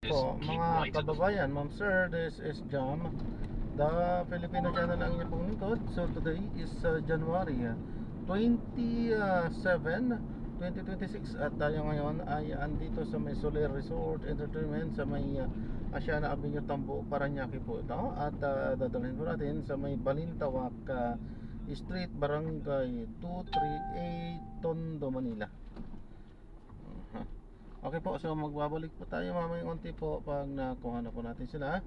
po mga kababayan, ma'am sir, this is Jam, the Filipino channel ang inyong pong lingkod. So today is January 27, 2026 at tayo ngayon ay andito sa may Soler Resort Entertainment sa may Asiana Avenue, Tambo, Paranaque po ito. At dadalhin po natin sa may Balintawak Street, Barangay 238, Tondo, Manila. Okay po, so magbabalik po tayo mamayang unti po pag nakuha na po natin sila.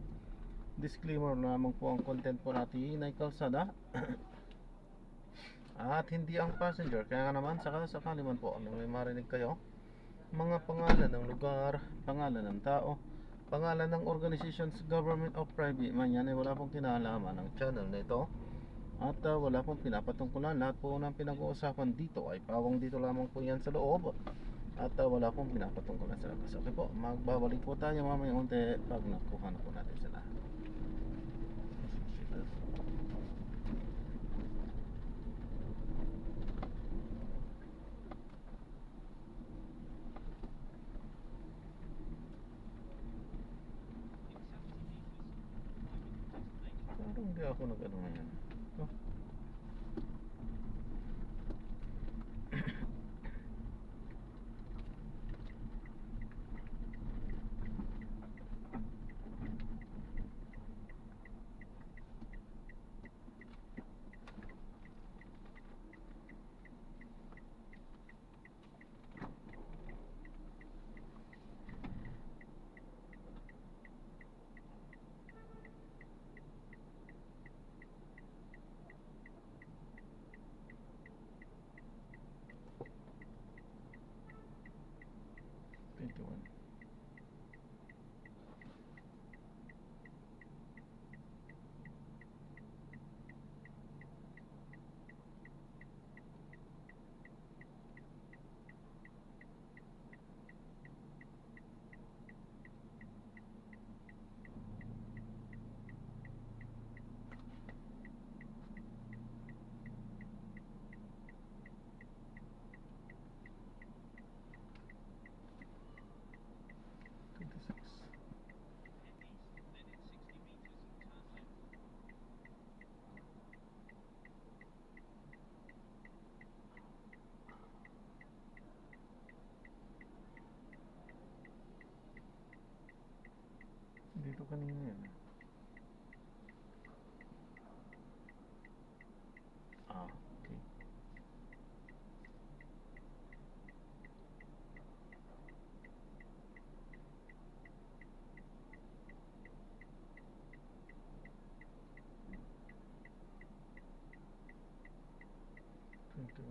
Disclaimer lamang po, ang content po natin ay kalsada at hindi ang passenger. Kaya nga naman sakali man po may marinig kayo mga pangalan ng lugar, pangalan ng tao, pangalan ng organizations, government o private man yan, ay wala pong kinalaman ng channel na ito. At wala pong pinapatungkulan. Lahat po ng pinag-uusapan dito ay pawang dito lamang po yan sa loob. At wala pong pinapatungkulan sa labas. Okay po, magbabalik po tayo mamaya unti pag nakuha na po natin sila. Parang hindi ako nag-ano ngayon. Oh. Dito kanina yan. Okay.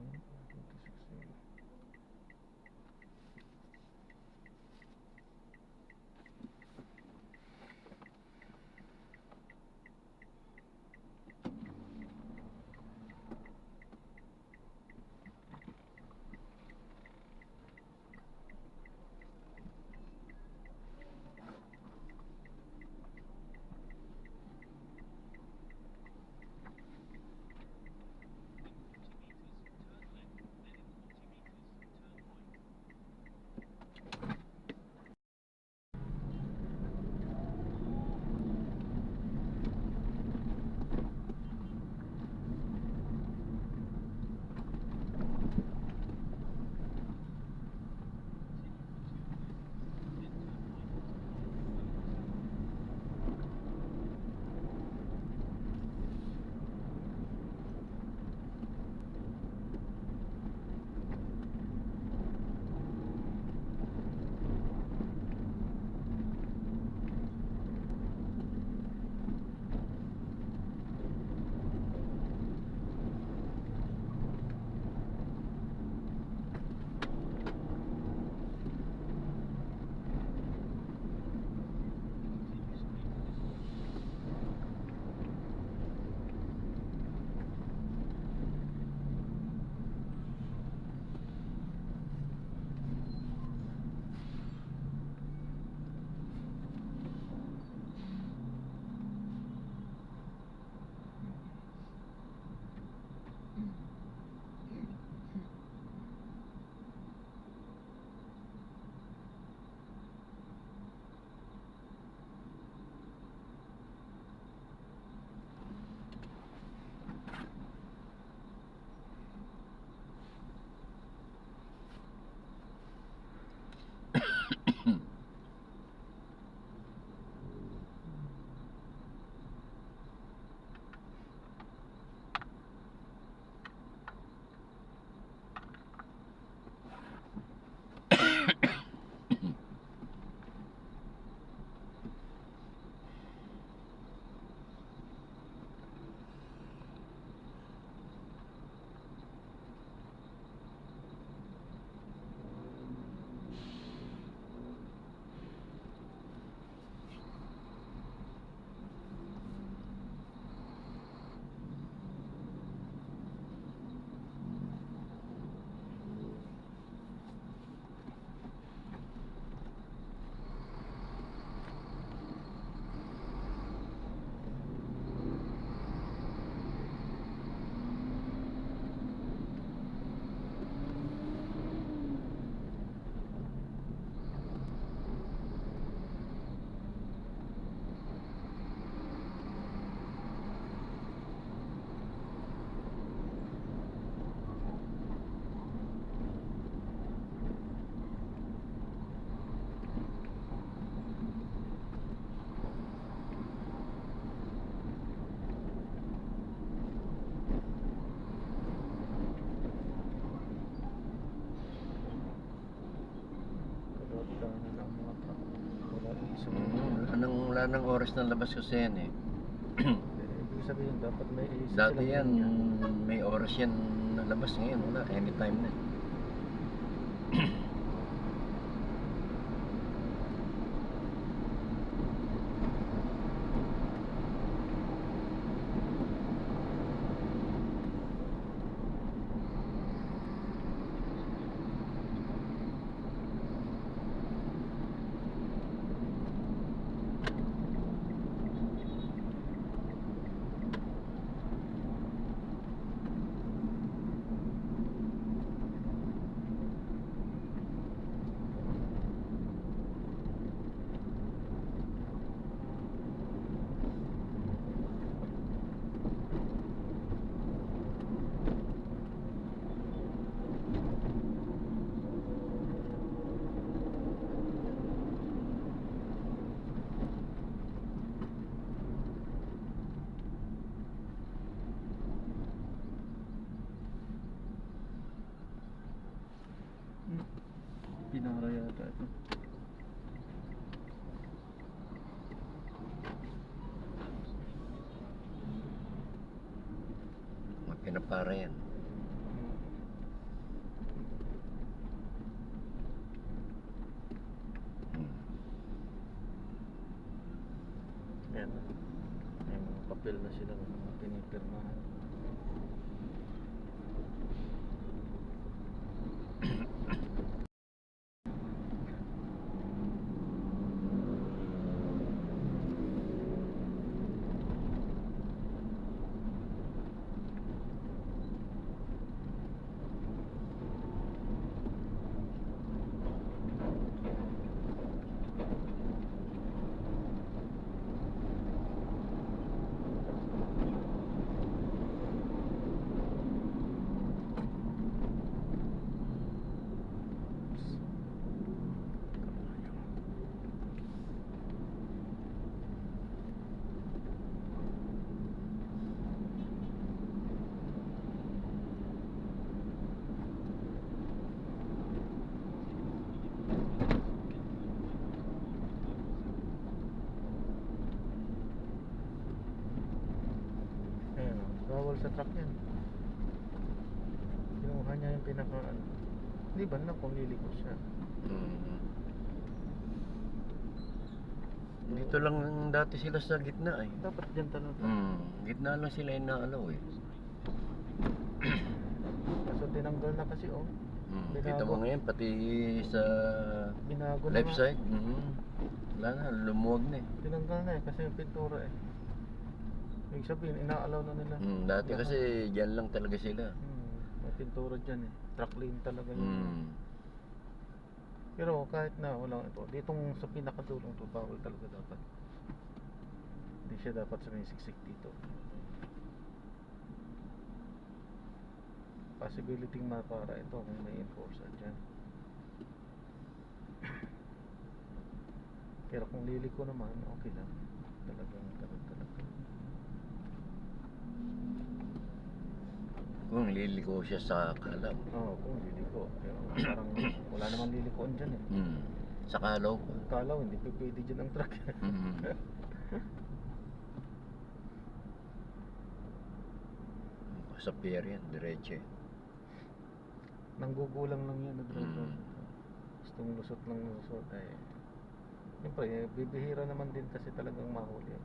Wala nang oras na labas kasi yan eh. Ibig sabihin, dapat may AC Dati silang yan, ganyan. may oras yan na labas. Ngayon wala, anytime na. Pinara yata ito. Pinapara yan. Ayan. May mga papel na sila, mga pinipirmahan. Ayan, bawal sa truck yan. Kinuha niya yung pinakaan. Di ba na kung liliko siya? Dito lang dati sila sa gitna eh. Dapat dyan talaga. Gitna lang sila inaalaw eh. Kaso tinanggal na kasi oh. Kita mo ngayon pati sa Binago na left nga. side. Wala na, lumuwag na eh. Tinanggal na eh kasi yung pintura eh. Ibig sabihin, inaalaw na nila. Dati Lahat. kasi dyan lang talaga sila. May pintura dyan eh. Truck lane talaga yun. Pero kahit na walang ito, ditong sa pinakadulong to, bawal talaga dapat. Hindi siya dapat sa may siksik dito. Possibility mapara ito kung may enforcer dyan. Pero kung liliko naman, okay lang. Talagang talaga. Kung liliko siya sa kalaw. Oo, kung liliko. Pero parang wala naman lilikoan dyan eh. Sa kalaw pa. Kalaw, hindi pwede dyan ang truck. Sa pier yan, diretso. Nanggugulang lang yan na driver. Gustong lusot lang lusot eh. Siyempre, bibihira naman din kasi talagang mahuli.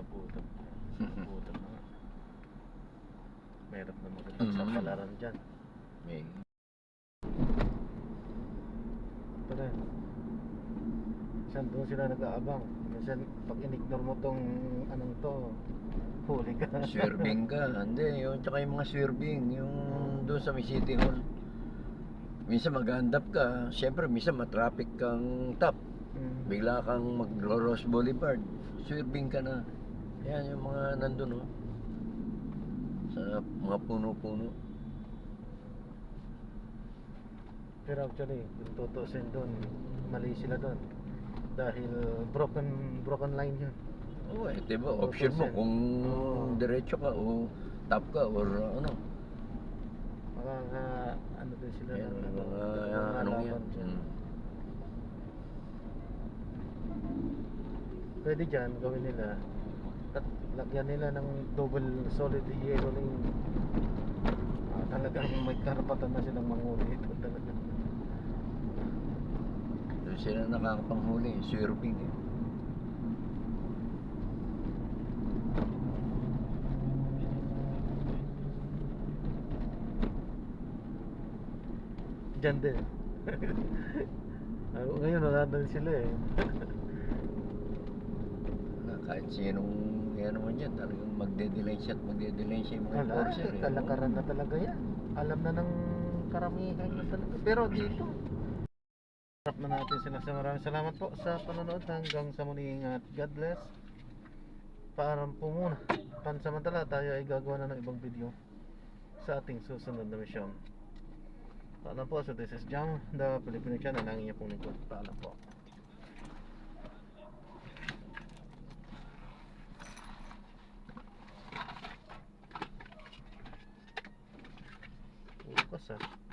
nagutom. Nagutom na nga. Mahirap na makipagsapalaran dyan. May Ito rin. Minsan doon sila nag-aabang. Minsan pag in-ignore mo tong anong to, huli ka. swerving ka. Hindi, yung tsaka yung mga swerving, yung doon sa may City Hall. Minsan mag-andap ka, siyempre minsan matraffic kang top. Bigla kang mag-Roros Boulevard. Swerving ka na. Yan yung mga nandun, oh. Sa mga puno-puno. Pero actually, kung tutusin doon, mali sila doon. Dahil broken line yun. Oo, diba? Option mo kung diretso ka o top ka or ano. Mga ano din sila Yan, ng mga mga anong yan. laban dyan. Pwede dyan, gawin nila. At lagyan nila ng double solid yellow lane. Talagang may karapatan na silang manghuli ito talaga. Doon sila nakakapanghuli, swerving eh. Dyan din. Ngayon wala din sila eh. Kahit sinong yan naman dyan, talagang magde-delay siya at magde-delay siya yung mga Wala, enforcer eh. kalakaran na talaga yan. Alam na ng karamihan na talaga. Pero dito, harap na natin sila. So, maraming salamat po sa panonood. Hanggang sa muling at God bless. Paaram po muna. Pansamantala tayo ay gagawa na ng ibang video sa ating susunod na misyon. Paalam po. So this is Jam, the Filipino channel. Ang inyo pong lingkod. Paalam po. Bukas ah.